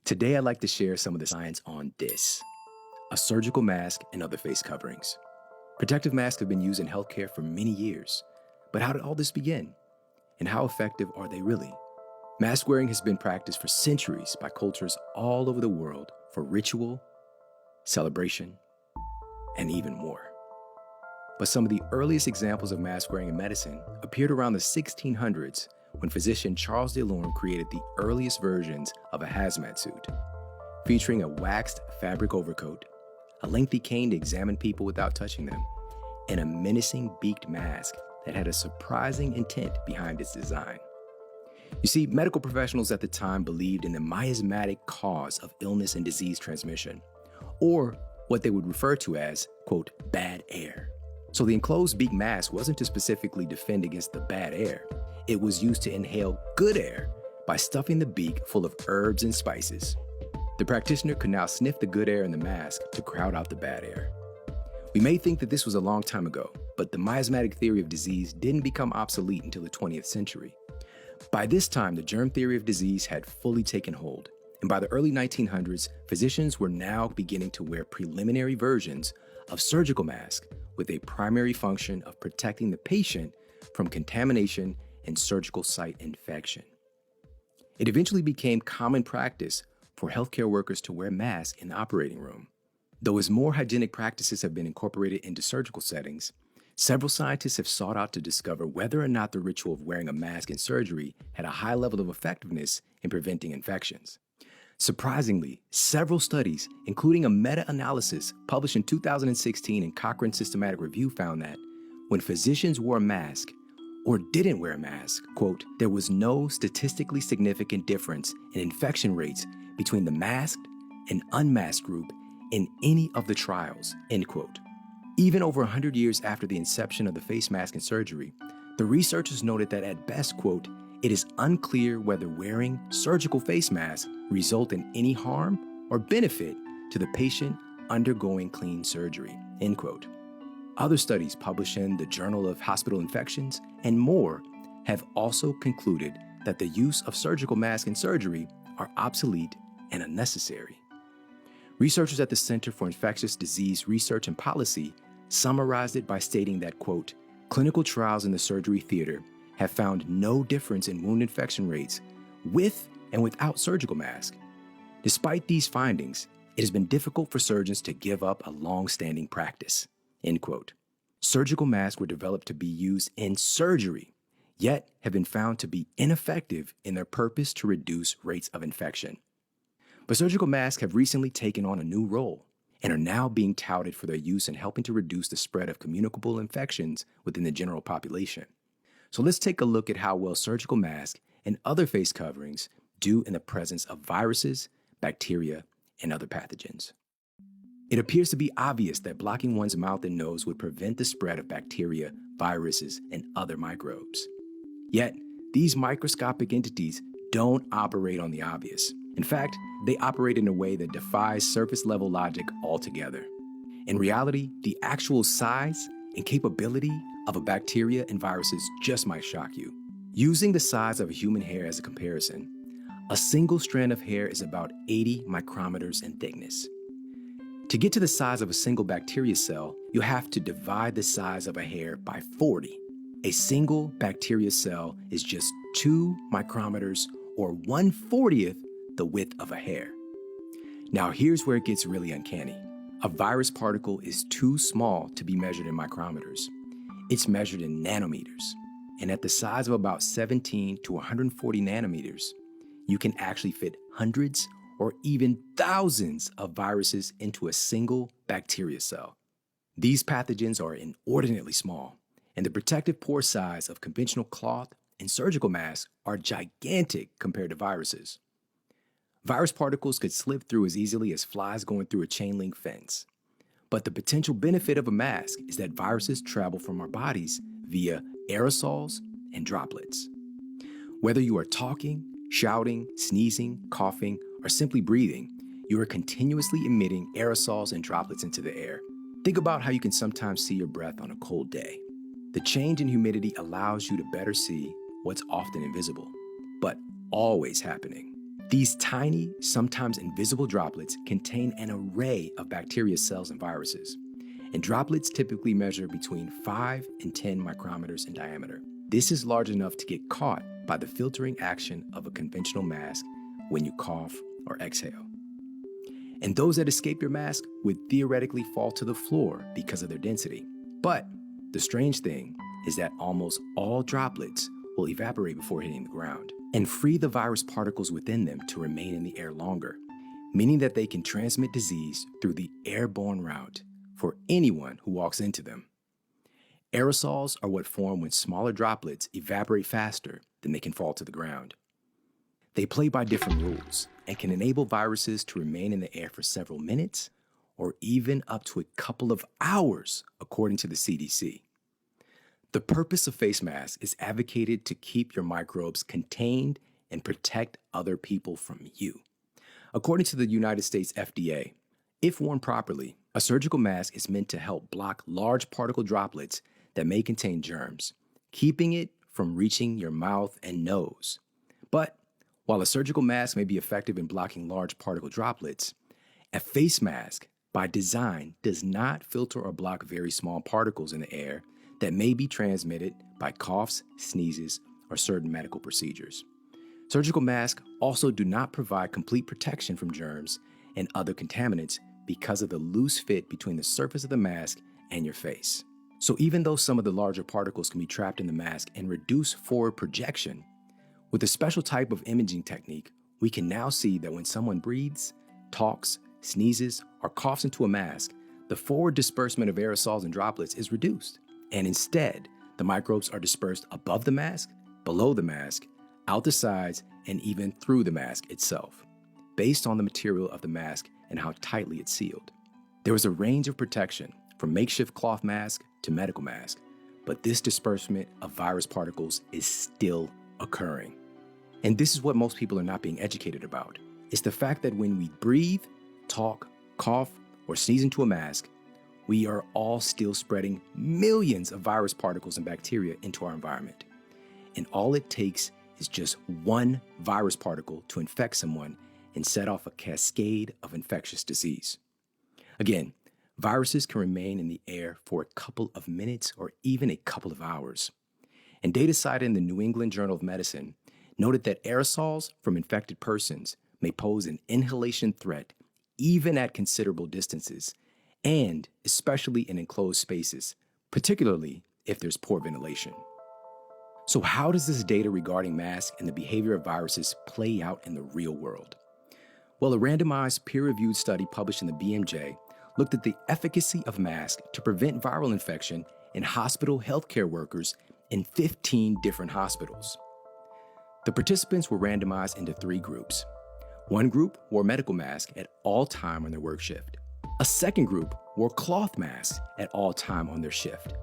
Today, I'd like to share some of the science on this: a surgical mask and other face coverings. Protective masks have been used in healthcare for many years. But how did all this begin? And how effective are they really? Mask wearing has been practiced for centuries by cultures all over the world for ritual, celebration, and even more. But some of the earliest examples of mask wearing in medicine appeared around the 1600s when physician Charles Delorme created the earliest versions of a hazmat suit, featuring a waxed fabric overcoat, a lengthy cane to examine people without touching them, and a menacing beaked mask that had a surprising intent behind its design. You see, medical professionals at the time believed in the miasmatic cause of illness and disease transmission, or what they would refer to as, quote, bad air. So the enclosed beak mask wasn't to specifically defend against the bad air. It was used to inhale good air by stuffing the beak full of herbs and spices. The practitioner could now sniff the good air in the mask to crowd out the bad air. We may think that this was a long time ago, but the miasmatic theory of disease didn't become obsolete until the 20th century. By this time, the germ theory of disease had fully taken hold, and by the early 1900s, physicians were now beginning to wear preliminary versions of surgical masks with a primary function of protecting the patient from contamination and surgical site infection. It eventually became common practice for healthcare workers to wear masks in the operating room. Though as more hygienic practices have been incorporated into surgical settings, several scientists have sought out to discover whether or not the ritual of wearing a mask in surgery had a high level of effectiveness in preventing infections. Surprisingly, several studies, including a meta-analysis published in 2016 in Cochrane Systematic Review, found that when physicians wore a mask or didn't wear a mask, quote, there was no statistically significant difference in infection rates between the masked and unmasked group in any of the trials, end quote. Even over 100 years after the inception of the face mask in surgery, the researchers noted that at best, quote, it is unclear whether wearing surgical face masks result in any harm or benefit to the patient undergoing clean surgery, end quote. Other studies published in the Journal of Hospital Infections and more have also concluded that the use of surgical masks in surgery are obsolete and unnecessary. Researchers at the Center for Infectious Disease Research and Policy summarized it by stating that, quote, clinical trials in the surgery theater have found no difference in wound infection rates with and without surgical masks. Despite these findings, it has been difficult for surgeons to give up a long-standing practice, end quote. Surgical masks were developed to be used in surgery, yet have been found to be ineffective in their purpose to reduce rates of infection. But surgical masks have recently taken on a new role and are now being touted for their use in helping to reduce the spread of communicable infections within the general population. So let's take a look at how well surgical masks and other face coverings do in the presence of viruses, bacteria, and other pathogens. It appears to be obvious that blocking one's mouth and nose would prevent the spread of bacteria, viruses, and other microbes. Yet, these microscopic entities don't operate on the obvious. In fact, they operate in a way that defies surface-level logic altogether. In reality, the actual size and capability of a bacteria and viruses just might shock you. Using the size of a human hair as a comparison, a single strand of hair is about 80 micrometers in thickness. To get to the size of a single bacteria cell, you have to divide the size of a hair by 40. A single bacteria cell is just 2 micrometers or 1/40th the width of a hair. Now here's where it gets really uncanny. A virus particle is too small to be measured in micrometers. It's measured in nanometers. And at the size of about 17 to 140 nanometers, you can actually fit hundreds or even thousands of viruses into a single bacteria cell. These pathogens are inordinately small, and the protective pore size of conventional cloth and surgical masks are gigantic compared to viruses. Virus particles could slip through as easily as flies going through a chain link fence. But the potential benefit of a mask is that viruses travel from our bodies via aerosols and droplets. Whether you are talking, shouting, sneezing, coughing, or simply breathing, you are continuously emitting aerosols and droplets into the air. Think about how you can sometimes see your breath on a cold day. The change in humidity allows you to better see what's often invisible, but always happening. These tiny, sometimes invisible droplets contain an array of bacteria cells and viruses, and droplets typically measure between 5 and 10 micrometers in diameter. This is large enough to get caught by the filtering action of a conventional mask when you cough or exhale. And those that escape your mask would theoretically fall to the floor because of their density. But the strange thing is that almost all droplets will evaporate before hitting the ground and free the virus particles within them to remain in the air longer, meaning that they can transmit disease through the airborne route for anyone who walks into them. Aerosols are what form when smaller droplets evaporate faster than they can fall to the ground. They play by different rules and can enable viruses to remain in the air for several minutes or even up to a couple of hours, according to the CDC. The purpose of face masks is advocated to keep your microbes contained and protect other people from you. According to the United States FDA, if worn properly, a surgical mask is meant to help block large particle droplets that may contain germs, keeping it from reaching your mouth and nose. But while a surgical mask may be effective in blocking large particle droplets, a face mask, by design, does not filter or block very small particles in the air that may be transmitted by coughs, sneezes, or certain medical procedures. Surgical masks also do not provide complete protection from germs and other contaminants because of the loose fit between the surface of the mask and your face. So even though some of the larger particles can be trapped in the mask and reduce forward projection, with a special type of imaging technique, we can now see that when someone breathes, talks, sneezes, or coughs into a mask, the forward disbursement of aerosols and droplets is reduced. And instead, the microbes are dispersed above the mask, below the mask, out the sides, and even through the mask itself, based on the material of the mask and how tightly it's sealed. There is a range of protection from makeshift cloth mask to medical mask, but this disbursement of virus particles is still occurring. And this is what most people are not being educated about. It's the fact that when we breathe, talk, cough, or sneeze into a mask, we are all still spreading millions of virus particles and bacteria into our environment. And all it takes is just one virus particle to infect someone and set off a cascade of infectious disease. Again, viruses can remain in the air for a couple of minutes or even a couple of hours. And data cited in the New England Journal of Medicine noted that aerosols from infected persons may pose an inhalation threat even at considerable distances, and especially in enclosed spaces, particularly if there's poor ventilation. So how does this data regarding masks and the behavior of viruses play out in the real world? Well, a randomized peer-reviewed study published in the BMJ looked at the efficacy of masks to prevent viral infection in hospital healthcare workers in 15 different hospitals. The participants were randomized into 3 groups. One group wore medical masks at all time on their work shift. A second group wore cloth masks at all time on their shift.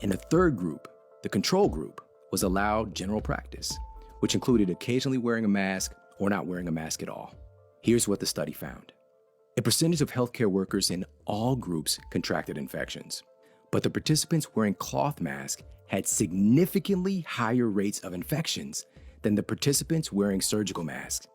And a third group, the control group, was allowed general practice, which included occasionally wearing a mask or not wearing a mask at all. Here's what the study found. A percentage of healthcare workers in all groups contracted infections, but the participants wearing cloth masks had significantly higher rates of infections than the participants wearing surgical masks.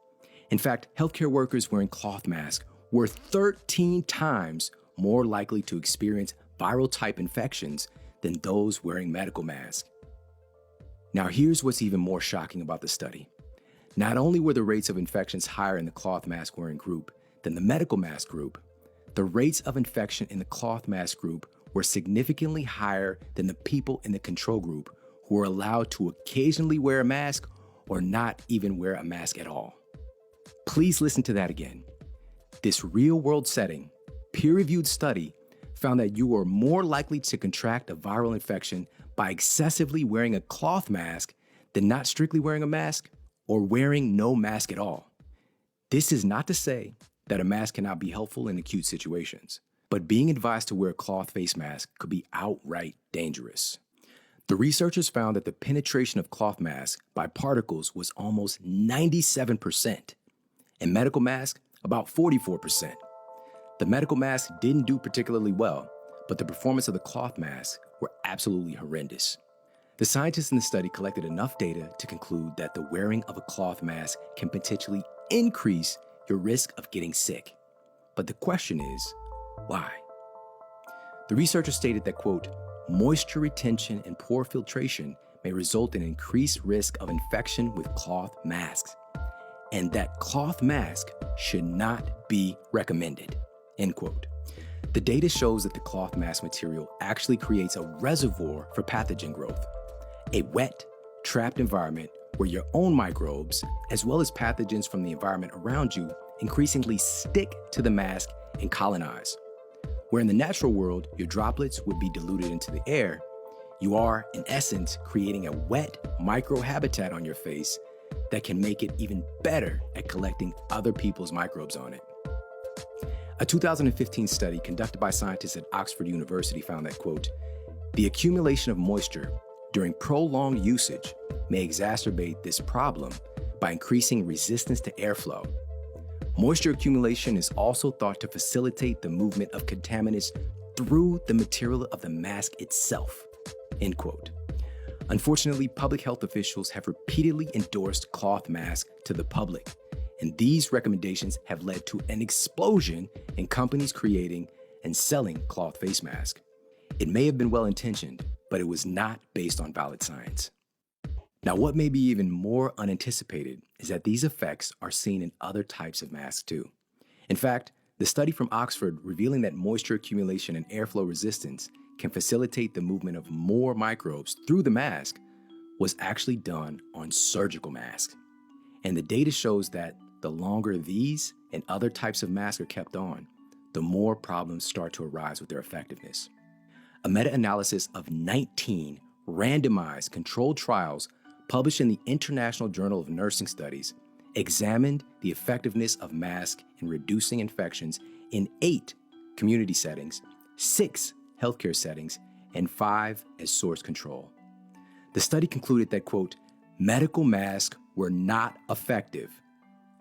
In fact, healthcare workers wearing cloth masks were 13 times more likely to experience viral-type infections than those wearing medical masks. Now, here's what's even more shocking about the study. Not only were the rates of infections higher in the cloth mask-wearing group than the medical mask group, the rates of infection in the cloth mask group were significantly higher than the people in the control group who were allowed to occasionally wear a mask or not even wear a mask at all. Please listen to that again. This real-world setting, peer-reviewed study found that you are more likely to contract a viral infection by excessively wearing a cloth mask than not strictly wearing a mask or wearing no mask at all. This is not to say that a mask cannot be helpful in acute situations, but being advised to wear a cloth face mask could be outright dangerous. The researchers found that the penetration of cloth masks by particles was almost 97%, and medical masks about 44%. The medical masks didn't do particularly well, but the performance of the cloth masks were absolutely horrendous. The scientists in the study collected enough data to conclude that the wearing of a cloth mask can potentially increase your risk of getting sick. But the question is, why? The researchers stated that, quote, moisture retention and poor filtration may result in increased risk of infection with cloth masks, and that cloth mask should not be recommended, end quote. The data shows that the cloth mask material actually creates a reservoir for pathogen growth, a wet, trapped environment where your own microbes, as well as pathogens from the environment around you, increasingly stick to the mask and colonize. Where in the natural world, your droplets would be diluted into the air, you are, in essence, creating a wet microhabitat on your face that can make it even better at collecting other people's microbes on it. A 2015 study conducted by scientists at Oxford University found that, quote, the accumulation of moisture during prolonged usage may exacerbate this problem by increasing resistance to airflow. Moisture accumulation is also thought to facilitate the movement of contaminants through the material of the mask itself, end quote. Unfortunately, public health officials have repeatedly endorsed cloth masks to the public, and these recommendations have led to an explosion in companies creating and selling cloth face masks. It may have been well-intentioned, but it was not based on valid science. Now, what may be even more unanticipated is that these effects are seen in other types of masks too. In fact, the study from Oxford revealing that moisture accumulation and airflow resistance can facilitate the movement of more microbes through the mask was actually done on surgical masks. And the data shows that the longer these and other types of masks are kept on, the more problems start to arise with their effectiveness. A meta-analysis of 19 randomized controlled trials published in the International Journal of Nursing Studies examined the effectiveness of masks in reducing infections in 8 community settings, 6 healthcare settings, and 5 as source control. The study concluded that, quote, medical masks were not effective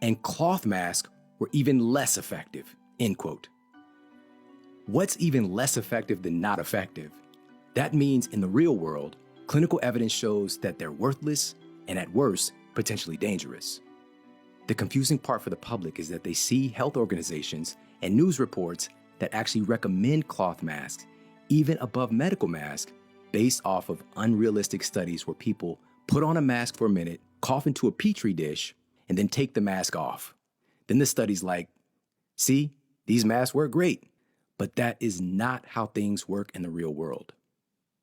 and cloth masks were even less effective, end quote. What's even less effective than not effective? That means in the real world, clinical evidence shows that they're worthless and at worst, potentially dangerous. The confusing part for the public is that they see health organizations and news reports that actually recommend cloth masks even above medical masks based off of unrealistic studies where people put on a mask for a minute, cough into a petri dish, and then take the mask off. Then the study's like, see, these masks work great. But that is not how things work in the real world.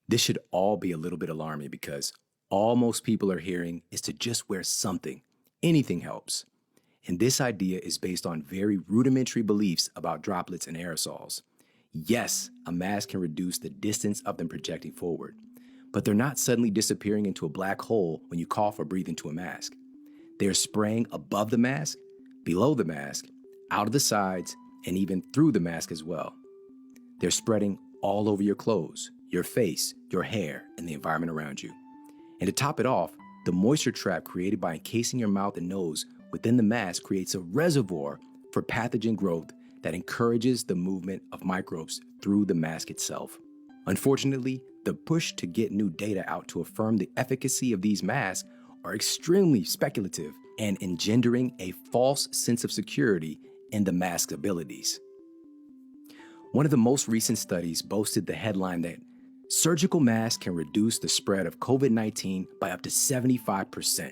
This should all be a little bit alarming because all most people are hearing is to just wear something. Anything helps. And this idea is based on very rudimentary beliefs about droplets and aerosols. Yes, a mask can reduce the distance of them projecting forward, but they're not suddenly disappearing into a black hole when you cough or breathe into a mask. They're spraying above the mask, below the mask, out of the sides, and even through the mask as well. They're spreading all over your clothes, your face, your hair, and the environment around you. And to top it off, the moisture trap created by encasing your mouth and nose within the mask creates a reservoir for pathogen growth that encourages the movement of microbes through the mask itself. Unfortunately, the push to get new data out to affirm the efficacy of these masks are extremely speculative and engendering a false sense of security in the mask's abilities. One of the most recent studies boasted the headline that surgical masks can reduce the spread of COVID-19 by up to 75%.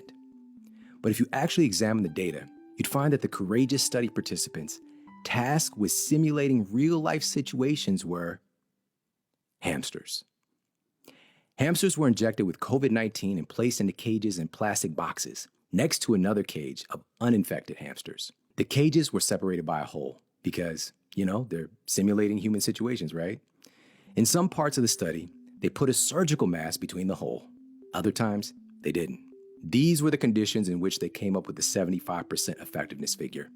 But if you actually examine the data, you'd find that the courageous study participants tasked with simulating real-life situations were hamsters. Hamsters were injected with COVID-19 and placed into cages in plastic boxes next to another cage of uninfected hamsters. The cages were separated by a hole because, they're simulating human situations, right? In some parts of the study, they put a surgical mask between the hole. Other times, they didn't. These were the conditions in which they came up with the 75% effectiveness figure.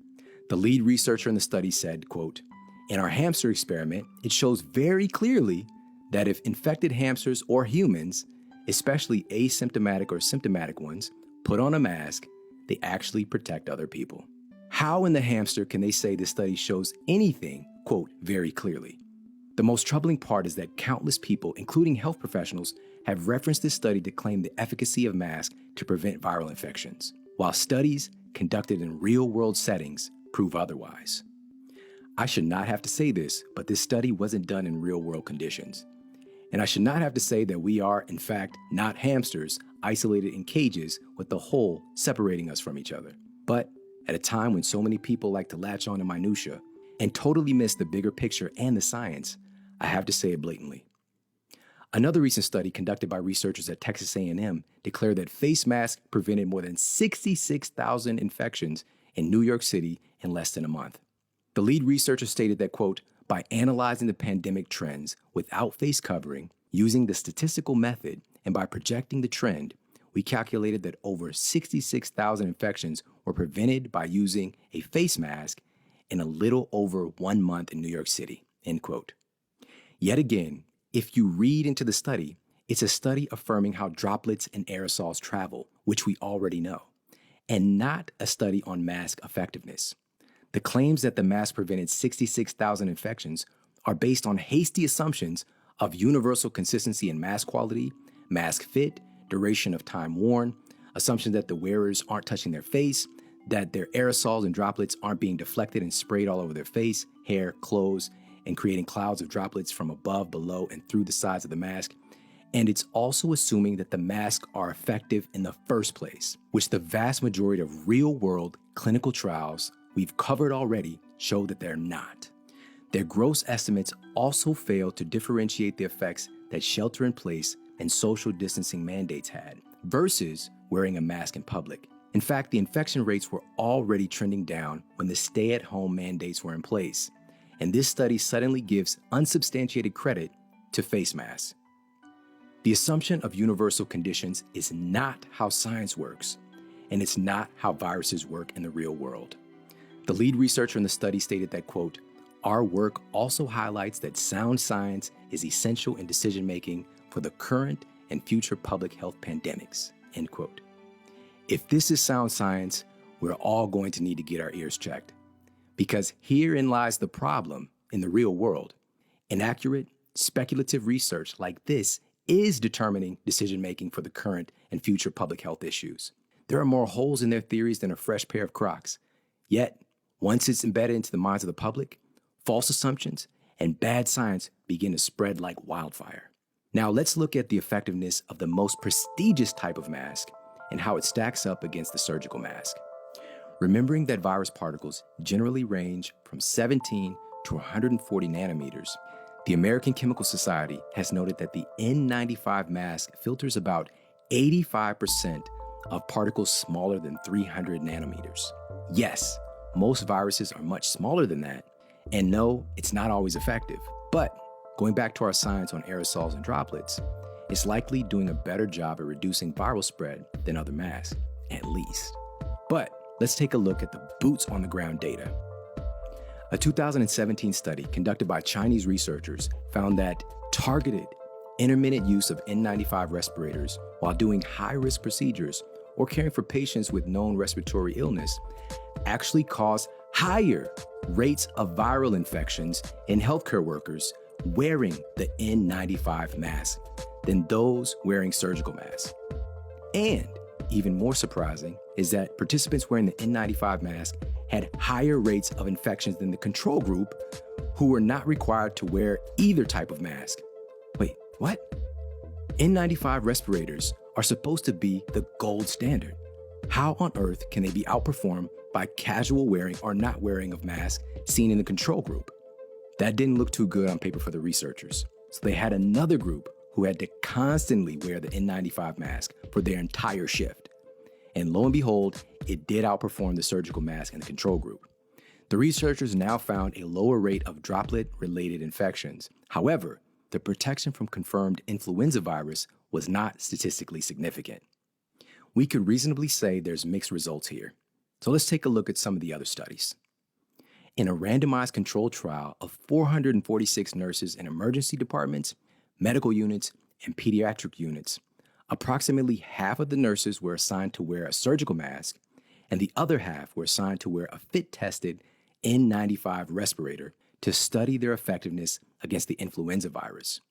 The lead researcher in the study said, quote, in our hamster experiment, it shows very clearly that if infected hamsters or humans, especially asymptomatic or symptomatic ones, put on a mask, they actually protect other people. How in the hamster can they say this study shows anything, quote, very clearly? The most troubling part is that countless people, including health professionals, have referenced this study to claim the efficacy of masks to prevent viral infections. While studies, conducted in real-world settings prove otherwise. I should not have to say this, but this study wasn't done in real-world conditions. And I should not have to say that we are, in fact, not hamsters isolated in cages with the hole separating us from each other. But at a time when so many people like to latch on to minutia and totally miss the bigger picture and the science, I have to say it blatantly. Another recent study conducted by researchers at Texas A&M declared that face masks prevented more than 66,000 infections in New York City in less than a month. The lead researcher stated that, quote, by analyzing the pandemic trends without face covering, using the statistical method, and by projecting the trend, we calculated that over 66,000 infections were prevented by using a face mask in a little over 1 month in New York City, end quote. Yet again, if you read into the study, it's a study affirming how droplets and aerosols travel, which we already know, and not a study on mask effectiveness. The claims that the mask prevented 66,000 infections are based on hasty assumptions of universal consistency in mask quality, mask fit, duration of time worn, assumption that the wearers aren't touching their face, that their aerosols and droplets aren't being deflected and sprayed all over their face, hair, clothes, and creating clouds of droplets from above, below, and through the sides of the mask. And it's also assuming that the masks are effective in the first place, which the vast majority of real-world clinical trials we've covered already show that they're not. Their gross estimates also fail to differentiate the effects that shelter-in-place and social distancing mandates had versus wearing a mask in public. In fact, the infection rates were already trending down when the stay-at-home mandates were in place. And this study suddenly gives unsubstantiated credit to face masks. The assumption of universal conditions is not how science works, and it's not how viruses work in the real world. The lead researcher in the study stated that, quote, our work also highlights that sound science is essential in decision-making for the current and future public health pandemics, end quote. If this is sound science, we're all going to need to get our ears checked. Because herein lies the problem in the real world. Inaccurate, speculative research like this is determining decision-making for the current and future public health issues. There are more holes in their theories than a fresh pair of Crocs. Yet, once it's embedded into the minds of the public, false assumptions and bad science begin to spread like wildfire. Now let's look at the effectiveness of the most prestigious type of mask and how it stacks up against the surgical mask. Remembering that virus particles generally range from 17 to 140 nanometers, the American Chemical Society has noted that the N95 mask filters about 85% of particles smaller than 300 nanometers. Yes, most viruses are much smaller than that, and no, it's not always effective. But going back to our science on aerosols and droplets, it's likely doing a better job at reducing viral spread than other masks, at least. But let's take a look at the boots on the ground data. A 2017 study conducted by Chinese researchers found that targeted, intermittent use of N95 respirators while doing high-risk procedures or caring for patients with known respiratory illness actually caused higher rates of viral infections in healthcare workers wearing the N95 mask than those wearing surgical masks. And even more surprising is that participants wearing the N95 mask had higher rates of infections than the control group who were not required to wear either type of mask. Wait, what? N95 respirators are supposed to be the gold standard. How on earth can they be outperformed by casual wearing or not wearing of masks seen in the control group? That didn't look too good on paper for the researchers. So they had another group who had to constantly wear the N95 mask for their entire shift. And lo and behold, it did outperform the surgical mask in the control group. The researchers now found a lower rate of droplet-related infections. However, the protection from confirmed influenza virus was not statistically significant. We could reasonably say there's mixed results here. So let's take a look at some of the other studies. In a randomized controlled trial of 446 nurses in emergency departments, medical units, and pediatric units, approximately half of the nurses were assigned to wear a surgical mask, and the other half were assigned to wear a fit-tested N95 respirator to study their effectiveness against the influenza virus.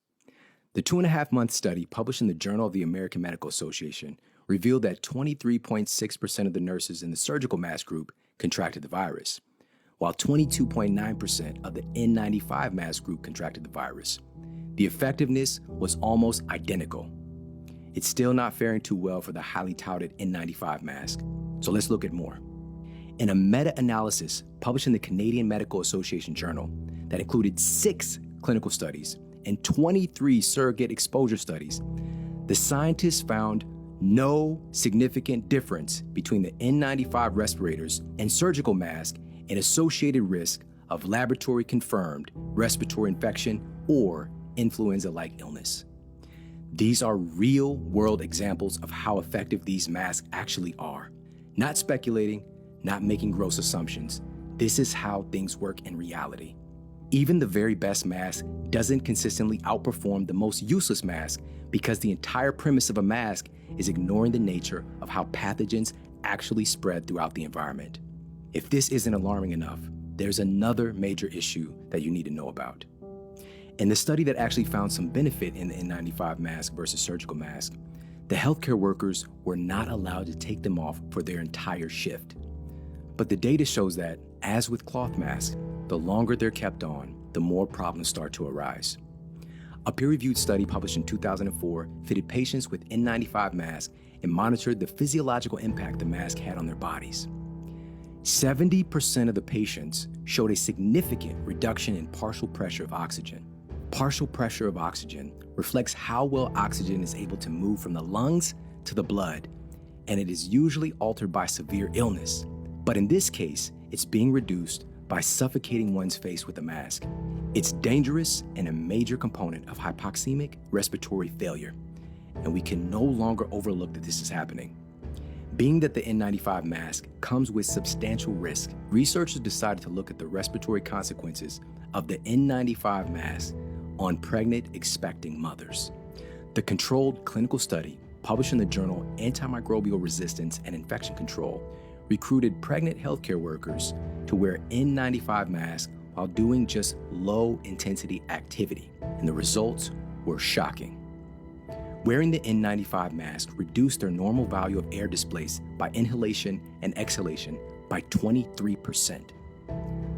The 2.5-month study published in the Journal of the American Medical Association revealed that 23.6% of the nurses in the surgical mask group contracted the virus, while 22.9% of the N95 mask group contracted the virus. The effectiveness was almost identical. It's still not faring too well for the highly touted N95 mask, so let's look at more. In a meta-analysis published in the Canadian Medical Association Journal that included 6 clinical studies and 23 surrogate exposure studies, the scientists found no significant difference between the N95 respirators and surgical masks in associated risk of laboratory-confirmed respiratory infection or influenza-like illness. These are real-world examples of how effective these masks actually are. Not speculating, not making gross assumptions. This is how things work in reality. Even the very best mask doesn't consistently outperform the most useless mask because the entire premise of a mask is ignoring the nature of how pathogens actually spread throughout the environment. If this isn't alarming enough, there's another major issue that you need to know about. In the study that actually found some benefit in the N95 mask versus surgical mask, the healthcare workers were not allowed to take them off for their entire shift. But the data shows that, as with cloth masks, the longer they're kept on, the more problems start to arise. A peer-reviewed study published in 2004 fitted patients with N95 masks and monitored the physiological impact the mask had on their bodies. 70% of the patients showed a significant reduction in partial pressure of oxygen. Partial pressure of oxygen reflects how well oxygen is able to move from the lungs to the blood, and it is usually altered by severe illness. But in this case, it's being reduced by suffocating one's face with a mask. It's dangerous and a major component of hypoxemic respiratory failure, and we can no longer overlook that this is happening. Being that the N95 mask comes with substantial risk, researchers decided to look at the respiratory consequences of the N95 mask on pregnant expecting mothers. The controlled clinical study, published in the journal Antimicrobial Resistance and Infection Control, recruited pregnant healthcare workers to wear N95 masks while doing just low-intensity activity, and the results were shocking. Wearing the N95 mask reduced their normal value of air displaced by inhalation and exhalation by 23%.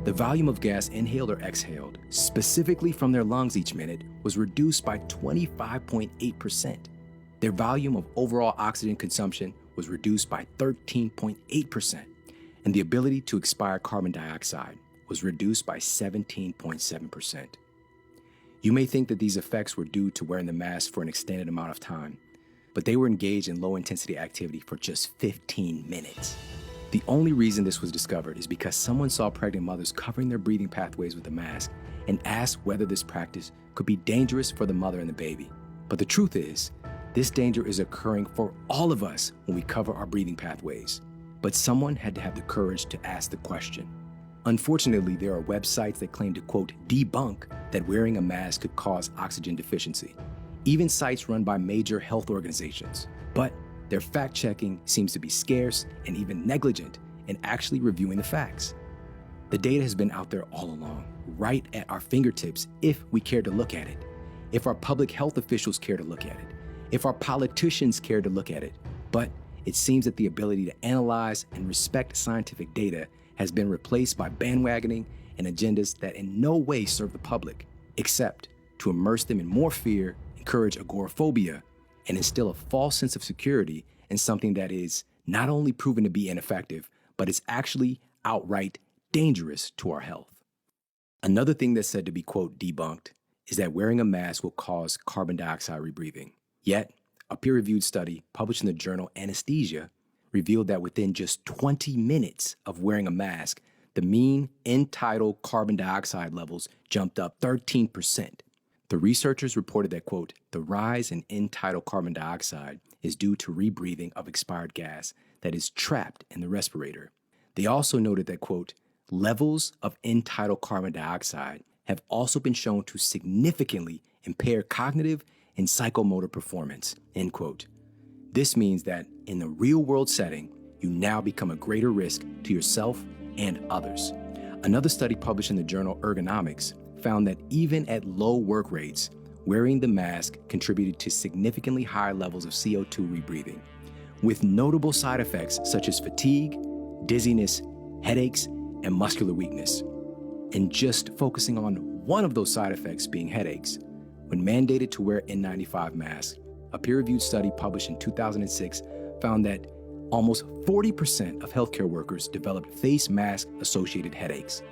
The volume of gas inhaled or exhaled, specifically from their lungs each minute, was reduced by 25.8%. Their volume of overall oxygen consumption was reduced by 13.8%, and the ability to expire carbon dioxide was reduced by 17.7%. You may think that these effects were due to wearing the mask for an extended amount of time, but they were engaged in low-intensity activity for just 15 minutes. The only reason this was discovered is because someone saw pregnant mothers covering their breathing pathways with a mask and asked whether this practice could be dangerous for the mother and the baby. But the truth is, this danger is occurring for all of us when we cover our breathing pathways. But someone had to have the courage to ask the question. Unfortunately, there are websites that claim to, quote, debunk that wearing a mask could cause oxygen deficiency. Even sites run by major health organizations. But their fact-checking seems to be scarce and even negligent in actually reviewing the facts. The data has been out there all along, right at our fingertips if we care to look at it, if our public health officials care to look at it, if our politicians care to look at it. But it seems that the ability to analyze and respect scientific data has been replaced by bandwagoning and agendas that in no way serve the public, except to immerse them in more fear, encourage agoraphobia, and instill a false sense of security in something that is not only proven to be ineffective, but is actually outright dangerous to our health. Another thing that's said to be, quote, debunked is that wearing a mask will cause carbon dioxide rebreathing. Yet, a peer-reviewed study published in the journal Anesthesia revealed that within just 20 minutes of wearing a mask, the mean end-tidal carbon dioxide levels jumped up 13%. The researchers reported that, quote, the rise in end-tidal carbon dioxide is due to rebreathing of expired gas that is trapped in the respirator. They also noted that, quote, levels of end-tidal carbon dioxide have also been shown to significantly impair cognitive and psychomotor performance, end quote. This means that in the real-world setting, you now become a greater risk to yourself and others. Another study published in the journal Ergonomics found that even at low work rates, wearing the mask contributed to significantly higher levels of CO2 rebreathing, with notable side effects such as fatigue, dizziness, headaches, and muscular weakness. And just focusing on one of those side effects being headaches, when mandated to wear N95 masks, a peer-reviewed study published in 2006 found that almost 40% of healthcare workers developed face mask-associated headaches.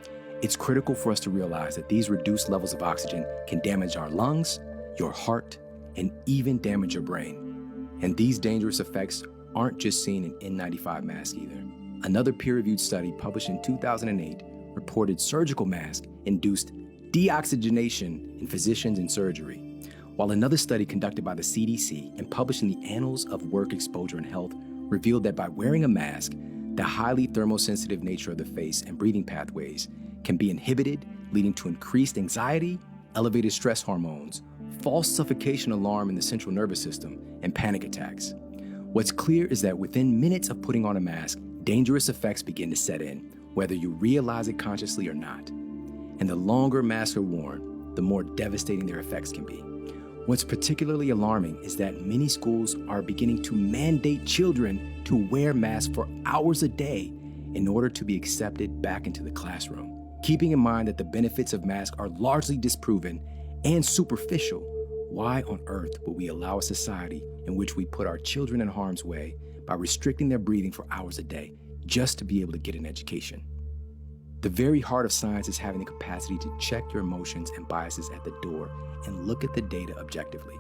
It's critical for us to realize that these reduced levels of oxygen can damage our lungs, your heart, and even damage your brain. And these dangerous effects aren't just seen in N95 masks either. Another peer-reviewed study published in 2008 reported surgical masks induced deoxygenation in physicians in surgery, while another study conducted by the CDC and published in the Annals of Work Exposure and Health revealed that by wearing a mask, the highly thermosensitive nature of the face and breathing pathways can be inhibited, leading to increased anxiety, elevated stress hormones, false suffocation alarm in the central nervous system, and panic attacks. What's clear is that within minutes of putting on a mask, dangerous effects begin to set in, whether you realize it consciously or not. And the longer masks are worn, the more devastating their effects can be. What's particularly alarming is that many schools are beginning to mandate children to wear masks for hours a day in order to be accepted back into the classroom. Keeping in mind that the benefits of masks are largely disproven and superficial, why on earth would we allow a society in which we put our children in harm's way by restricting their breathing for hours a day just to be able to get an education? The very heart of science is having the capacity to check your emotions and biases at the door and look at the data objectively.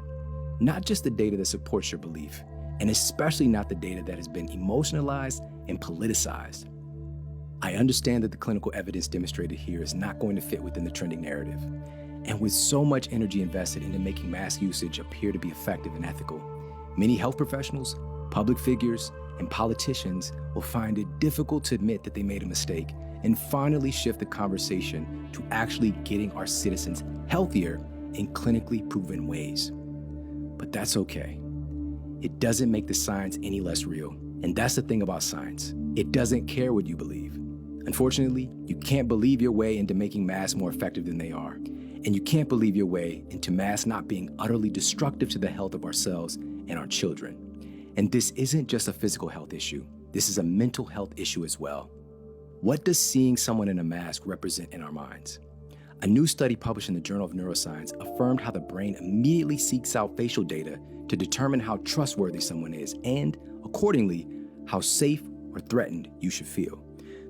Not just the data that supports your belief, and especially not the data that has been emotionalized and politicized. I understand that the clinical evidence demonstrated here is not going to fit within the trending narrative. And with so much energy invested into making mask usage appear to be effective and ethical, many health professionals, public figures, and politicians will find it difficult to admit that they made a mistake and finally shift the conversation to actually getting our citizens healthier in clinically proven ways. But that's okay. It doesn't make the science any less real. And that's the thing about science. It doesn't care what you believe. Unfortunately, you can't believe your way into making masks more effective than they are. And you can't believe your way into masks not being utterly destructive to the health of ourselves and our children. And this isn't just a physical health issue. This is a mental health issue as well. What does seeing someone in a mask represent in our minds? A new study published in the Journal of Neuroscience affirmed how the brain immediately seeks out facial data to determine how trustworthy someone is and, accordingly, how safe or threatened you should feel.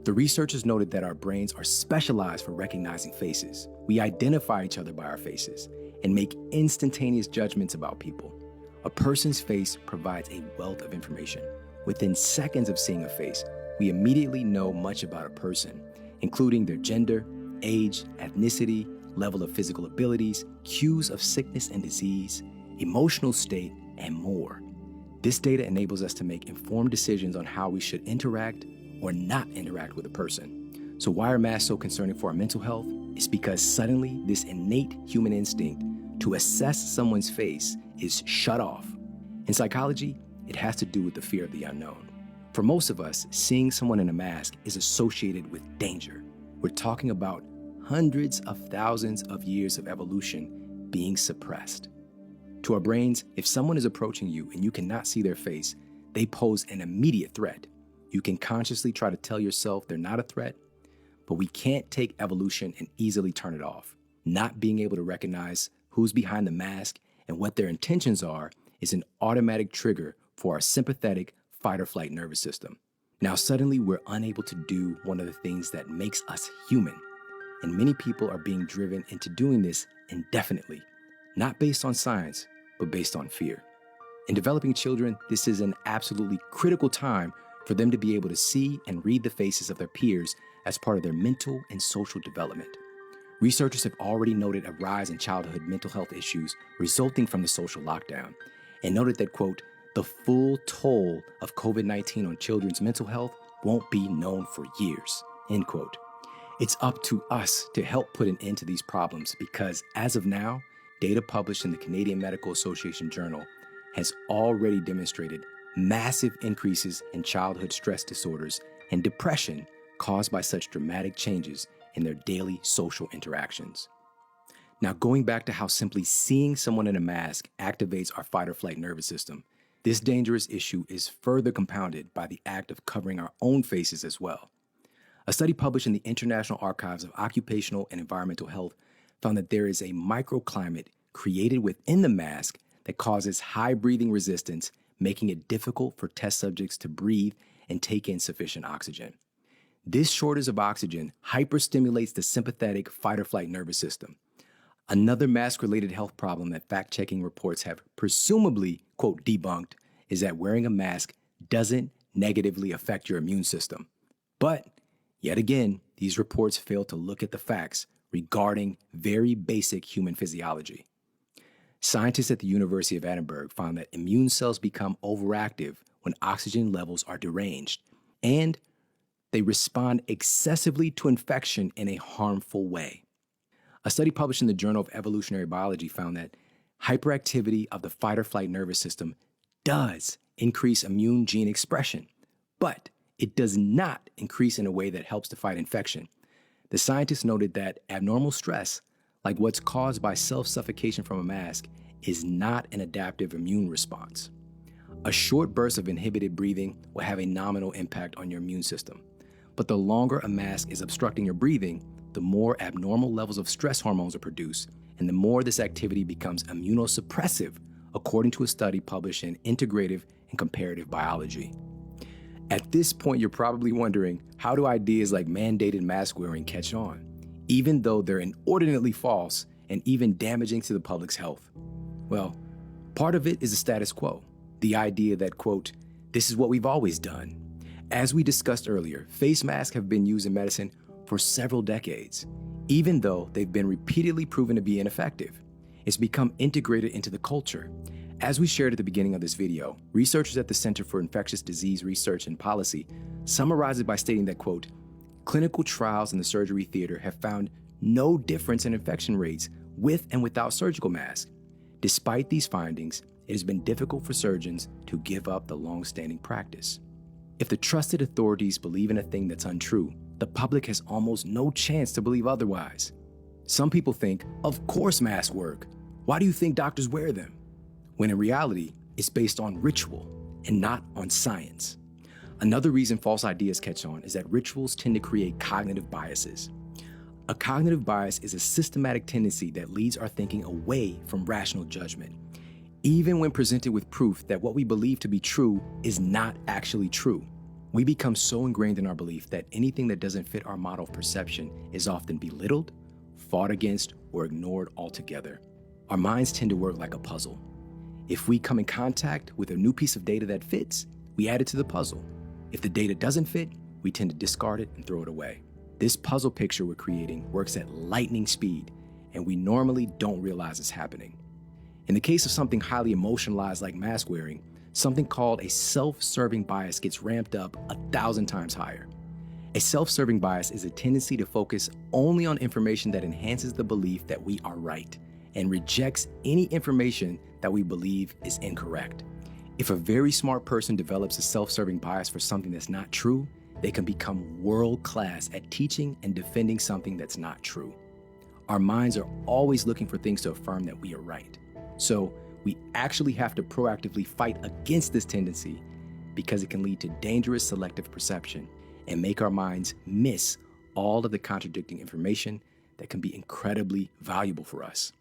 The researchers noted that our brains are specialized for recognizing faces. We identify each other by our faces and make instantaneous judgments about people. A person's face provides a wealth of information. Within seconds of seeing a face, we immediately know much about a person, including their gender, age, ethnicity, level of physical abilities, cues of sickness and disease, emotional state, and more. This data enables us to make informed decisions on how we should interact or not interact with a person. So why are masks so concerning for our mental health? It's because suddenly this innate human instinct to assess someone's face is shut off. In psychology, it has to do with the fear of the unknown. For most of us, seeing someone in a mask is associated with danger. We're talking about hundreds of thousands of years of evolution being suppressed. To our brains, if someone is approaching you and you cannot see their face, they pose an immediate threat. You can consciously try to tell yourself they're not a threat, but we can't take evolution and easily turn it off. Not being able to recognize who's behind the mask and what their intentions are is an automatic trigger for our sympathetic fight or flight nervous system. Now suddenly we're unable to do one of the things that makes us human. And many people are being driven into doing this indefinitely, not based on science, but based on fear. In developing children, this is an absolutely critical time for them to be able to see and read the faces of their peers as part of their mental and social development. Researchers have already noted a rise in childhood mental health issues resulting from the social lockdown, and noted that, quote, the full toll of COVID-19 on children's mental health won't be known for years, end quote. It's up to us to help put an end to these problems because, as of now, data published in the Canadian Medical Association Journal has already demonstrated massive increases in childhood stress disorders and depression caused by such dramatic changes in their daily social interactions. Now, going back to how simply seeing someone in a mask activates our fight or flight nervous system, This dangerous issue is further compounded by the act of covering our own faces as well. A study published in the International Archives of Occupational and Environmental Health found that there is a microclimate created within the mask that causes high breathing resistance, making it difficult for test subjects to breathe and take in sufficient oxygen. This shortage of oxygen hyperstimulates the sympathetic fight-or-flight nervous system. Another mask-related health problem that fact-checking reports have presumably, quote, debunked is that wearing a mask doesn't negatively affect your immune system. But, yet again, these reports fail to look at the facts regarding very basic human physiology. Scientists at the University of Edinburgh found that immune cells become overactive when oxygen levels are deranged, and they respond excessively to infection in a harmful way. A study published in the Journal of Evolutionary Biology found that hyperactivity of the fight-or-flight nervous system does increase immune gene expression, but it does not increase in a way that helps to fight infection. The scientists noted that abnormal stress, like what's caused by self-suffocation from a mask, is not an adaptive immune response. A short burst of inhibited breathing will have a nominal impact on your immune system, but the longer a mask is obstructing your breathing, the more abnormal levels of stress hormones are produced, and the more this activity becomes immunosuppressive, according to a study published in Integrative and Comparative Biology. At this point, you're probably wondering, how do ideas like mandated mask wearing catch on, even though they're inordinately false and even damaging to the public's health? Well, part of it is the status quo, the idea that, quote, this is what we've always done. As we discussed earlier, face masks have been used in medicine for several decades, even though they've been repeatedly proven to be ineffective. It's become integrated into the culture. As we shared at the beginning of this video, researchers at the Center for Infectious Disease Research and Policy summarize it by stating that, quote, clinical trials in the surgery theater have found no difference in infection rates with and without surgical masks. Despite these findings, it has been difficult for surgeons to give up the long-standing practice. If the trusted authorities believe in a thing that's untrue, the public has almost no chance to believe otherwise. Some people think, of course masks work. Why do you think doctors wear them? When in reality, it's based on ritual and not on science. Another reason false ideas catch on is that rituals tend to create cognitive biases. A cognitive bias is a systematic tendency that leads our thinking away from rational judgment, even when presented with proof that what we believe to be true is not actually true. We become so ingrained in our belief that anything that doesn't fit our model of perception is often belittled, fought against, or ignored altogether. Our minds tend to work like a puzzle. If we come in contact with a new piece of data that fits, we add it to the puzzle. If the data doesn't fit, we tend to discard it and throw it away. This puzzle picture we're creating works at lightning speed, and we normally don't realize it's happening. In the case of something highly emotionalized like mask wearing, something called a self-serving bias gets ramped up 1,000 times higher. A self-serving bias is a tendency to focus only on information that enhances the belief that we are right and rejects any information that we believe is incorrect. If a very smart person develops a self-serving bias for something that's not true, they can become world-class at teaching and defending something that's not true. Our minds are always looking for things to affirm that we are right. So we actually have to proactively fight against this tendency because it can lead to dangerous selective perception and make our minds miss all of the contradicting information that can be incredibly valuable for us.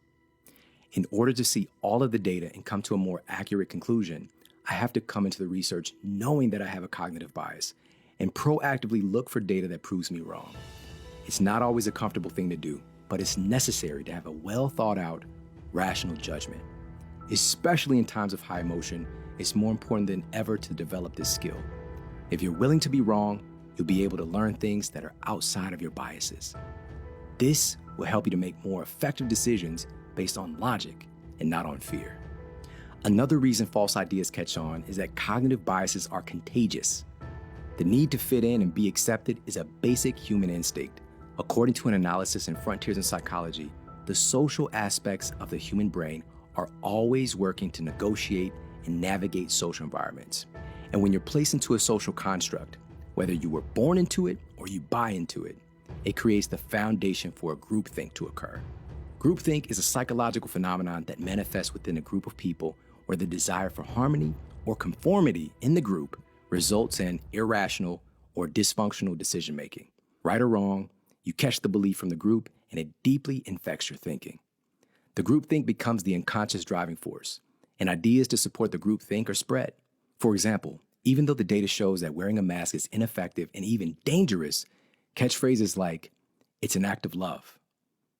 In order to see all of the data and come to a more accurate conclusion, I have to come into the research knowing that I have a cognitive bias and proactively look for data that proves me wrong. It's not always a comfortable thing to do, but it's necessary to have a well thought out, rational judgment. Especially in times of high emotion, it's more important than ever to develop this skill. If you're willing to be wrong, you'll be able to learn things that are outside of your biases. This will help you to make more effective decisions based on logic and not on fear. Another reason false ideas catch on is that cognitive biases are contagious. The need to fit in and be accepted is a basic human instinct. According to an analysis in Frontiers in Psychology, the social aspects of the human brain are always working to negotiate and navigate social environments. And when you're placed into a social construct, whether you were born into it or you buy into it, it creates the foundation for a groupthink to occur. Groupthink is a psychological phenomenon that manifests within a group of people where the desire for harmony or conformity in the group results in irrational or dysfunctional decision making. Right or wrong, you catch the belief from the group and it deeply infects your thinking. The groupthink becomes the unconscious driving force, and ideas to support the groupthink are spread. For example, even though the data shows that wearing a mask is ineffective and even dangerous, catchphrases like, "It's an act of love,"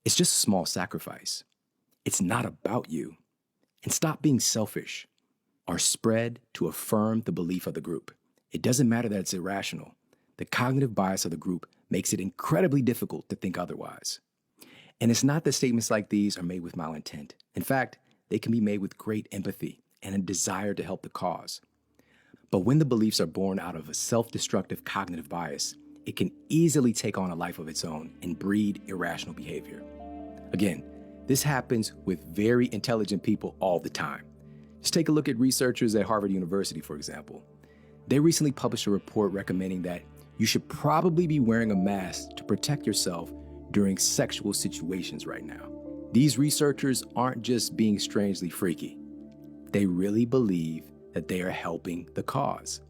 "It's just a small sacrifice," "It's not about you," and "Stop being selfish" are spread to affirm the belief of the group. It doesn't matter that it's irrational. The cognitive bias of the group makes it incredibly difficult to think otherwise. And it's not that statements like these are made with malintent. In fact, they can be made with great empathy and a desire to help the cause. But when the beliefs are born out of a self-destructive cognitive bias, it can easily take on a life of its own and breed irrational behavior. Again, this happens with very intelligent people all the time. Just take a look at researchers at Harvard University, for example. They recently published a report recommending that you should probably be wearing a mask to protect yourself during sexual situations right now. These researchers aren't just being strangely freaky. They really believe that they are helping the cause.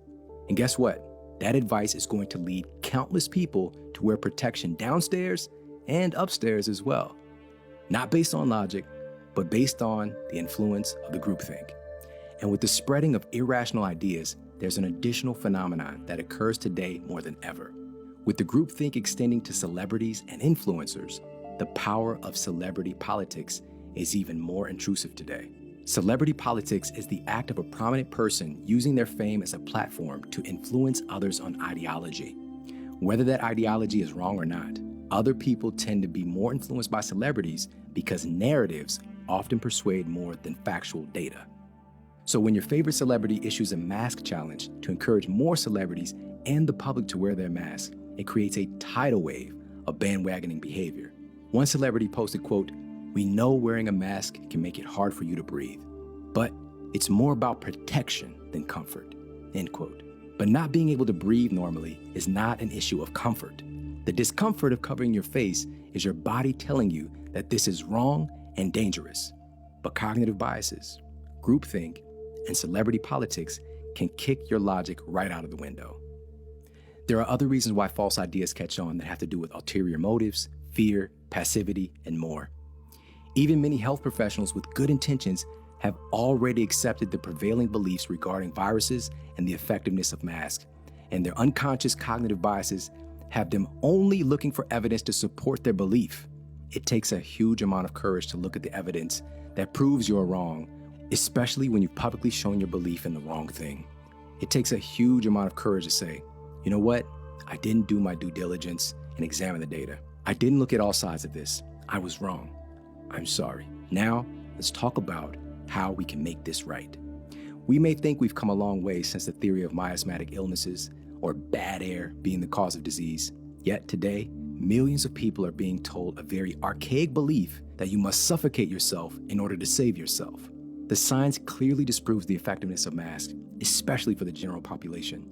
And guess what? That advice is going to lead countless people to wear protection downstairs and upstairs as well. Not based on logic, but based on the influence of the groupthink. And with the spreading of irrational ideas, there's an additional phenomenon that occurs today more than ever. With the groupthink extending to celebrities and influencers, the power of celebrity politics is even more intrusive today. Celebrity politics is the act of a prominent person using their fame as a platform to influence others on ideology. Whether that ideology is wrong or not, other people tend to be more influenced by celebrities because narratives often persuade more than factual data. So when your favorite celebrity issues a mask challenge to encourage more celebrities and the public to wear their masks, it creates a tidal wave of bandwagoning behavior. One celebrity posted, quote, "We know wearing a mask can make it hard for you to breathe, but it's more about protection than comfort," end quote. But not being able to breathe normally is not an issue of comfort. The discomfort of covering your face is your body telling you that this is wrong and dangerous. But cognitive biases, groupthink, and celebrity politics can kick your logic right out of the window. There are other reasons why false ideas catch on that have to do with ulterior motives, fear, passivity, and more. Even many health professionals with good intentions have already accepted the prevailing beliefs regarding viruses and the effectiveness of masks, and their unconscious cognitive biases have them only looking for evidence to support their belief. It takes a huge amount of courage to look at the evidence that proves you're wrong, especially when you've publicly shown your belief in the wrong thing. It takes a huge amount of courage to say, you know what? I didn't do my due diligence and examine the data. I didn't look at all sides of this. I was wrong. I'm sorry. Now, let's talk about how we can make this right. We may think we've come a long way since the theory of miasmatic illnesses or bad air being the cause of disease. Yet today, millions of people are being told a very archaic belief that you must suffocate yourself in order to save yourself. The science clearly disproves the effectiveness of masks, especially for the general population.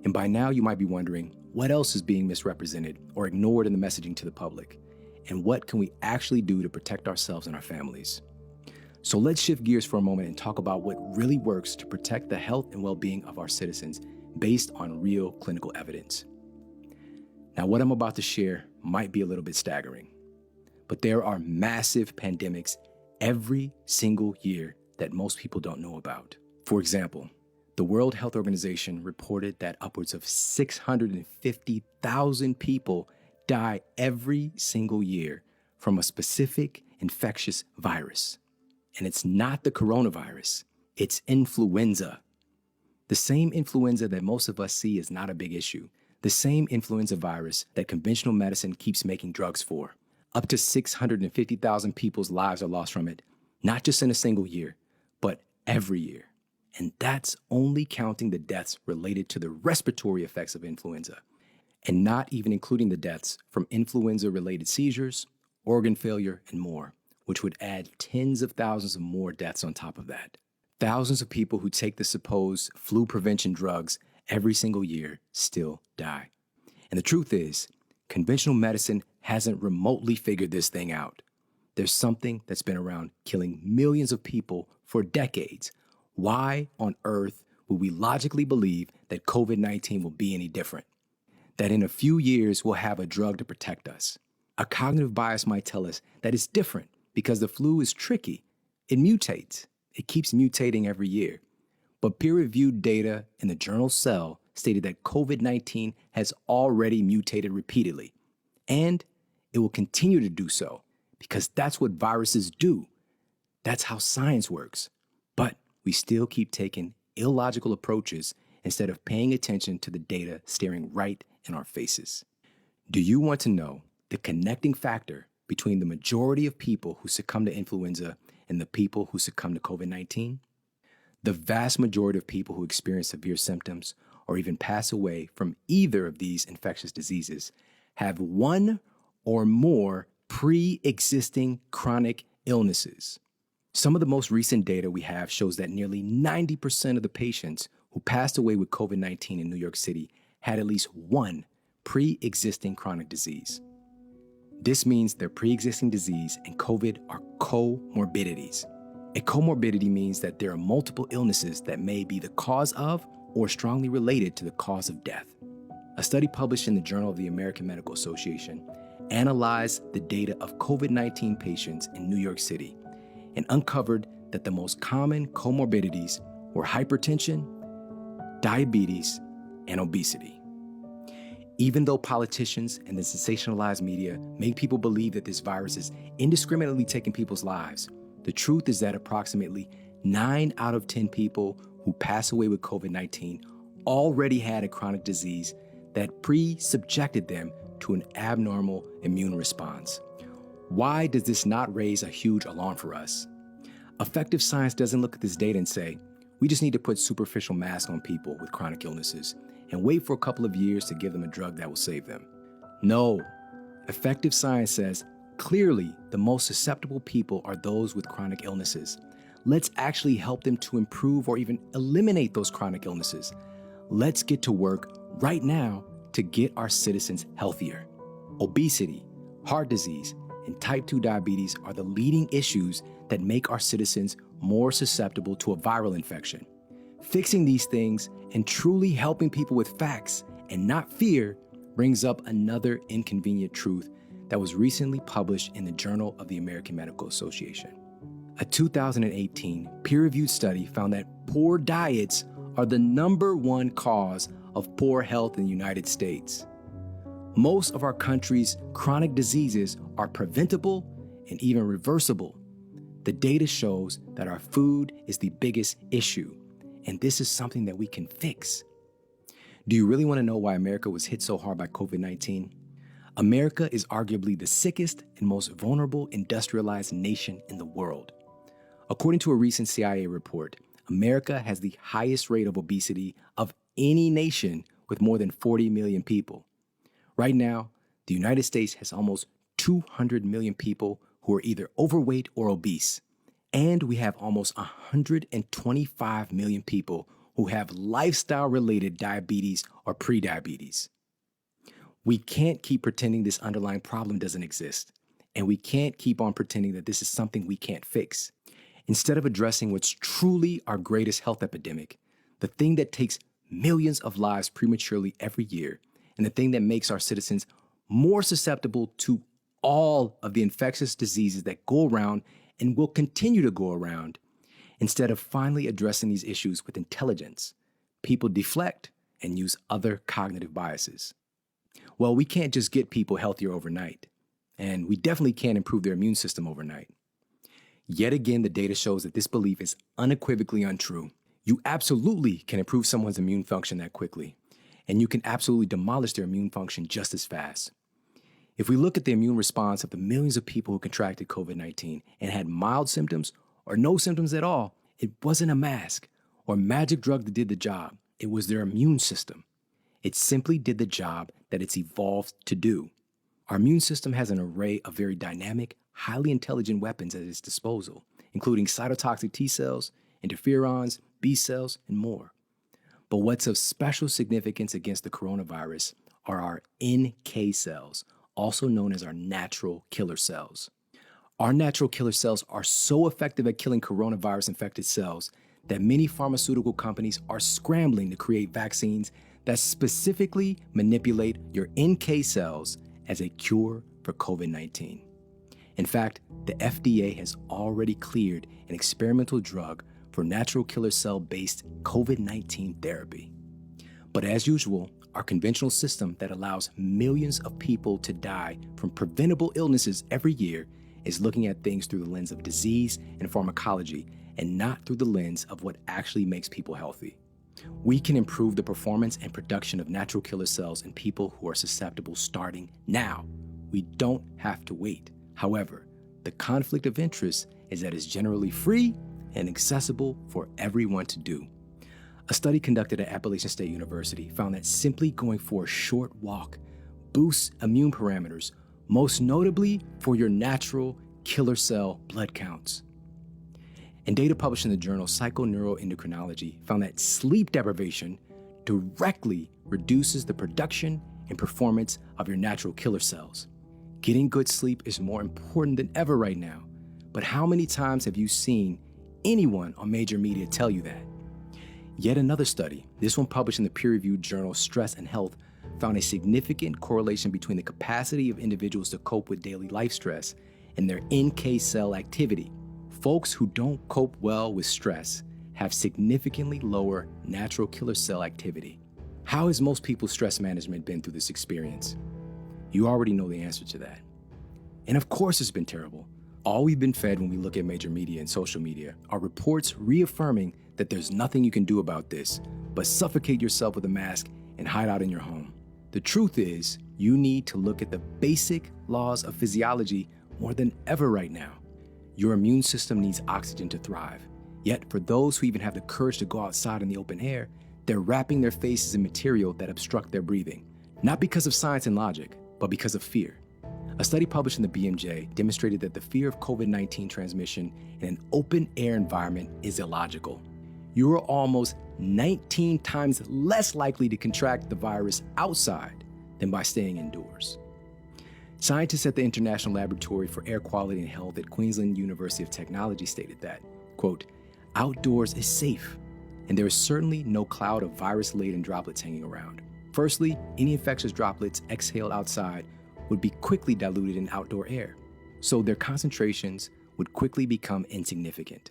And by now you might be wondering, what else is being misrepresented or ignored in the messaging to the public? And what can we actually do to protect ourselves and our families? So let's shift gears for a moment and talk about what really works to protect the health and well-being of our citizens based on real clinical evidence. Now, what I'm about to share might be a little bit staggering, but there are massive pandemics every single year that most people don't know about. For example, the World Health Organization reported that upwards of 650,000 people die every single year from a specific infectious virus. And it's not the coronavirus, it's influenza. The same influenza that most of us see is not a big issue. The same influenza virus that conventional medicine keeps making drugs for. Up to 650,000 people's lives are lost from it, not just in a single year, but every year. And that's only counting the deaths related to the respiratory effects of influenza, and not even including the deaths from influenza-related seizures, organ failure, and more, which would add tens of thousands of more deaths on top of that. Thousands of people who take the supposed flu prevention drugs every single year still die. And the truth is, conventional medicine hasn't remotely figured this thing out. There's something that's been around killing millions of people for decades. Why on earth would we logically believe that COVID-19 will be any different? That in a few years we'll have a drug to protect us? A cognitive bias might tell us that it's different because the flu is tricky. It mutates. It keeps mutating every year. But peer-reviewed data in the journal Cell stated that COVID-19 has already mutated repeatedly, and it will continue to do so because that's what viruses do. That's how science works. But we still keep taking illogical approaches instead of paying attention to the data staring right in our faces. Do you want to know the connecting factor between the majority of people who succumb to influenza and the people who succumb to COVID-19? The vast majority of people who experience severe symptoms or even pass away from either of these infectious diseases have one or more pre-existing chronic illnesses. Some of the most recent data we have shows that nearly 90% of the patients who passed away with COVID-19 in New York City had at least one pre-existing chronic disease. This means their pre-existing disease and COVID are comorbidities. A comorbidity means that there are multiple illnesses that may be the cause of or strongly related to the cause of death. A study published in the Journal of the American Medical Association analyzed the data of COVID-19 patients in New York City and uncovered that the most common comorbidities were hypertension, diabetes, and obesity. Even though politicians and the sensationalized media make people believe that this virus is indiscriminately taking people's lives, the truth is that approximately 9 out of 10 people who pass away with COVID-19 already had a chronic disease that pre-subjected them to an abnormal immune response. Why does this not raise a huge alarm for us? Effective science doesn't look at this data and say, we just need to put superficial masks on people with chronic illnesses and wait for a couple of years to give them a drug that will save them. No, effective science says, clearly the most susceptible people are those with chronic illnesses. Let's actually help them to improve or even eliminate those chronic illnesses. Let's get to work right now to get our citizens healthier. Obesity, heart disease, and type 2 diabetes are the leading issues that make our citizens more susceptible to a viral infection. Fixing these things and truly helping people with facts and not fear brings up another inconvenient truth that was recently published in the Journal of the American Medical Association. A 2018 peer-reviewed study found that poor diets are the #1 cause of poor health in the United States. Most of our country's chronic diseases are preventable and even reversible. The data shows that our food is the biggest issue, and this is something that we can fix. Do you really want to know why America was hit so hard by COVID-19? America is arguably the sickest and most vulnerable industrialized nation in the world. According to a recent CIA report, America has the highest rate of obesity of any nation with more than 40 million people. Right now, the United States has almost 200 million people who are either overweight or obese. And we have almost 125 million people who have lifestyle-related diabetes or prediabetes. We can't keep pretending this underlying problem doesn't exist. And we can't keep on pretending that this is something we can't fix. Instead of addressing what's truly our greatest health epidemic, the thing that takes millions of lives prematurely every year, and the thing that makes our citizens more susceptible to all of the infectious diseases that go around and will continue to go around, instead of finally addressing these issues with intelligence, people deflect and use other cognitive biases. Well, we can't just get people healthier overnight, and we definitely can't improve their immune system overnight. Yet again, the data shows that this belief is unequivocally untrue. You absolutely can improve someone's immune function that quickly, and you can absolutely demolish their immune function just as fast. If we look at the immune response of the millions of people who contracted COVID-19 and had mild symptoms or no symptoms at all, it wasn't a mask or magic drug that did the job. It was their immune system. It simply did the job that it's evolved to do. Our immune system has an array of very dynamic, highly intelligent weapons at its disposal, including cytotoxic T cells, interferons, B cells, and more. But what's of special significance against the coronavirus are our NK cells, also known as our natural killer cells. Our natural killer cells are so effective at killing coronavirus-infected cells that many pharmaceutical companies are scrambling to create vaccines that specifically manipulate your NK cells as a cure for COVID-19. In fact, the FDA has already cleared an experimental drug for natural killer cell-based COVID-19 therapy. But as usual, our conventional system that allows millions of people to die from preventable illnesses every year is looking at things through the lens of disease and pharmacology and not through the lens of what actually makes people healthy. We can improve the performance and production of natural killer cells in people who are susceptible starting now. We don't have to wait. However, the conflict of interest is that it's generally free and accessible for everyone to do. A study conducted at Appalachian State University found that simply going for a short walk boosts immune parameters, most notably for your natural killer cell blood counts. And data published in the journal Psychoneuroendocrinology found that sleep deprivation directly reduces the production and performance of your natural killer cells. Getting good sleep is more important than ever right now, but how many times have you seen anyone on major media tell you that? Yet another study, this one published in the peer-reviewed journal Stress and Health, found a significant correlation between the capacity of individuals to cope with daily life stress and their NK cell activity. Folks who don't cope well with stress have significantly lower natural killer cell activity. How has most people's stress management been through this experience? You already know the answer to that. And of course it's been terrible. All we've been fed when we look at major media and social media are reports reaffirming that there's nothing you can do about this, but suffocate yourself with a mask and hide out in your home. The truth is, you need to look at the basic laws of physiology more than ever right now. Your immune system needs oxygen to thrive. Yet for those who even have the courage to go outside in the open air, they're wrapping their faces in material that obstruct their breathing, not because of science and logic, but because of fear. A study published in the BMJ demonstrated that the fear of COVID-19 transmission in an open-air environment is illogical. You are almost 19 times less likely to contract the virus outside than by staying indoors. Scientists at the International Laboratory for Air Quality and Health at Queensland University of Technology stated that, quote, "Outdoors is safe, and there is certainly no cloud of virus-laden droplets hanging around. Firstly, any infectious droplets exhaled outside would be quickly diluted in outdoor air, so their concentrations would quickly become insignificant.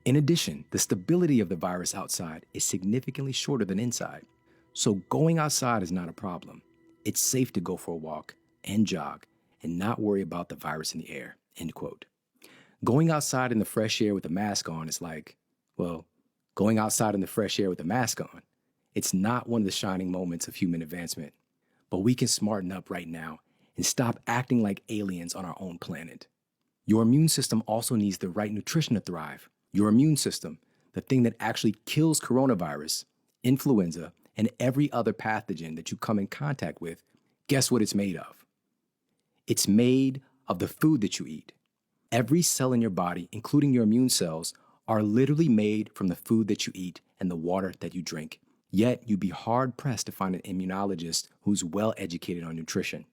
In addition, the stability of the virus outside is significantly shorter than inside, so going outside is not a problem. It's safe to go for a walk and jog and not worry about the virus in the air," end quote. Going outside in the fresh air with a mask on is like, well, going outside in the fresh air with a mask on. It's not one of the shining moments of human advancement, but we can smarten up right now and stop acting like aliens on our own planet. Your immune system also needs the right nutrition to thrive. Your immune system, the thing that actually kills coronavirus, influenza, and every other pathogen that you come in contact with, guess what it's made of? It's made of the food that you eat. Every cell in your body, including your immune cells, are literally made from the food that you eat and the water that you drink. Yet you'd be hard-pressed to find an immunologist who's well-educated on nutrition,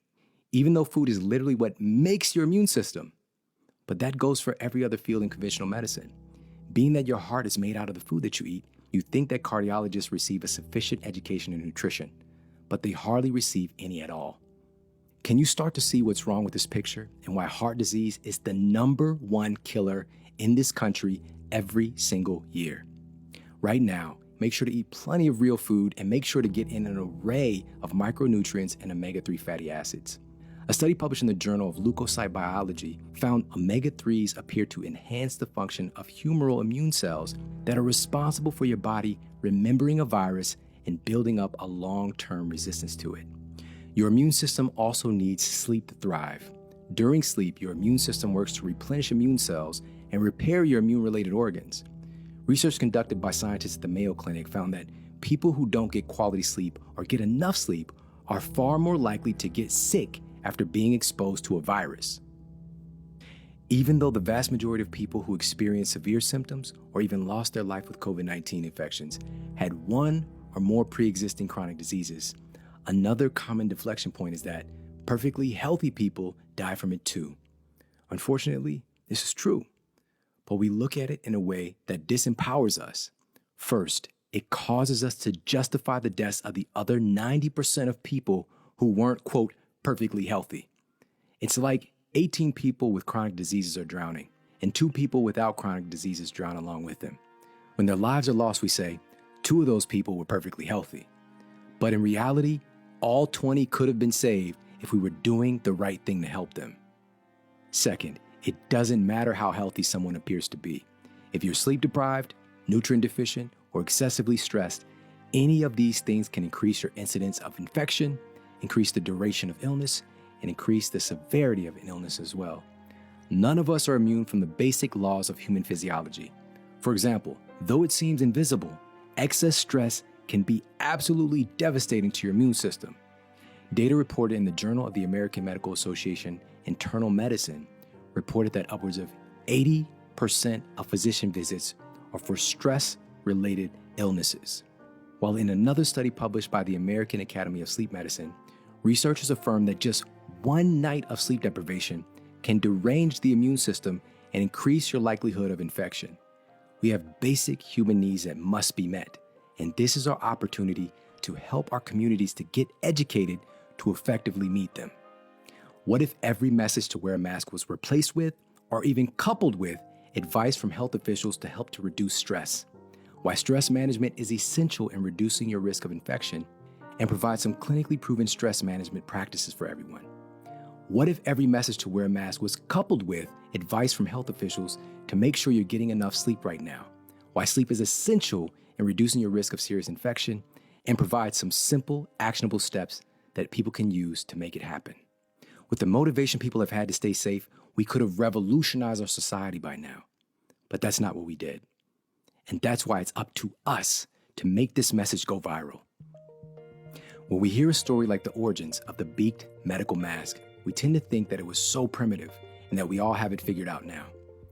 even though food is literally what makes your immune system. But that goes for every other field in conventional medicine. Being that your heart is made out of the food that you eat, you think that cardiologists receive a sufficient education in nutrition, but they hardly receive any at all. Can you start to see what's wrong with this picture and why heart disease is the #1 killer in this country every single year? Right now, make sure to eat plenty of real food and make sure to get in an array of micronutrients and omega-3 fatty acids. A study published in the Journal of Leukocyte Biology found omega-3s appear to enhance the function of humoral immune cells that are responsible for your body remembering a virus and building up a long-term resistance to it. Your immune system also needs sleep to thrive. During sleep, your immune system works to replenish immune cells and repair your immune-related organs. Research conducted by scientists at the Mayo Clinic found that people who don't get quality sleep or get enough sleep are far more likely to get sick after being exposed to a virus. Even though the vast majority of people who experience severe symptoms or even lost their life with COVID-19 infections had one or more pre-existing chronic diseases, another common deflection point is that perfectly healthy people die from it too. Unfortunately, this is true. but we look at it in a way that disempowers us. First, it causes us to justify the deaths of the other 90% of people who weren't, quote, perfectly healthy. It's like 18 people with chronic diseases are drowning, and 2 people without chronic diseases drown along with them. When their lives are lost, we say, 2 of those people were perfectly healthy. But in reality, all 20 could have been saved if we were doing the right thing to help them. Second, it doesn't matter how healthy someone appears to be. If you're sleep deprived, nutrient deficient, or excessively stressed, any of these things can increase your incidence of infection, increase the duration of illness, and increase the severity of an illness as well. None of us are immune from the basic laws of human physiology. For example, though it seems invisible, excess stress can be absolutely devastating to your immune system. Data reported in the Journal of the American Medical Association Internal Medicine reported that upwards of 80% of physician visits are for stress-related illnesses. While in another study published by the American Academy of Sleep Medicine, researchers affirmed that just one night of sleep deprivation can derange the immune system and increase your likelihood of infection. We have basic human needs that must be met, and this is our opportunity to help our communities to get educated to effectively meet them. What if every message to wear a mask was replaced with, or even coupled with, advice from health officials to help to reduce stress? Why stress management is essential in reducing your risk of infection, and provide some clinically proven stress management practices for everyone. What if every message to wear a mask was coupled with advice from health officials to make sure you're getting enough sleep right now? Why sleep is essential in reducing your risk of serious infection, and provide some simple, actionable steps that people can use to make it happen. With the motivation people have had to stay safe, we could have revolutionized our society by now. But that's not what we did. And that's why it's up to us to make this message go viral. When we hear a story like the origins of the beaked medical mask, we tend to think that it was so primitive and that we all have it figured out now.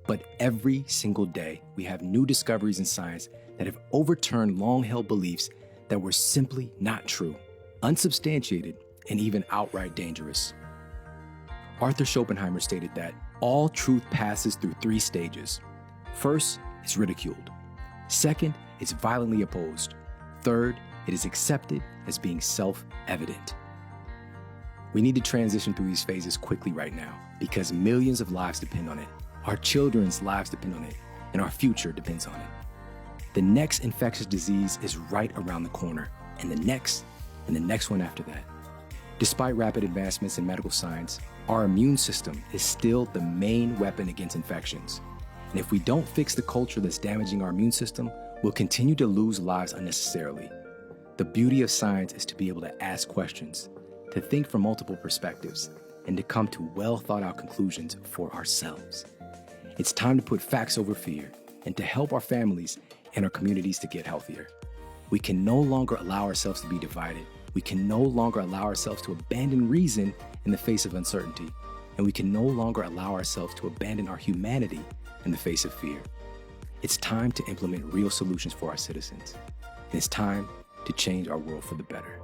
But every single day, we have new discoveries in science that have overturned long-held beliefs that were simply not true, unsubstantiated, and even outright dangerous. Arthur Schopenhauer stated that all truth passes through 3 stages. First, it's ridiculed. Second, it's violently opposed. Third, it is accepted as being self-evident. We need to transition through these phases quickly right now because millions of lives depend on it. Our children's lives depend on it, and our future depends on it. The next infectious disease is right around the corner, and the next one after that. Despite rapid advancements in medical science, our immune system is still the main weapon against infections. And if we don't fix the culture that's damaging our immune system, we'll continue to lose lives unnecessarily. The beauty of science is to be able to ask questions, to think from multiple perspectives, and to come to well thought out conclusions for ourselves. It's time to put facts over fear and to help our families and our communities to get healthier. We can no longer allow ourselves to be divided. We can no longer allow ourselves to abandon reason in the face of uncertainty. And we can no longer allow ourselves to abandon our humanity in the face of fear. It's time to implement real solutions for our citizens. And it's time to change our world for the better.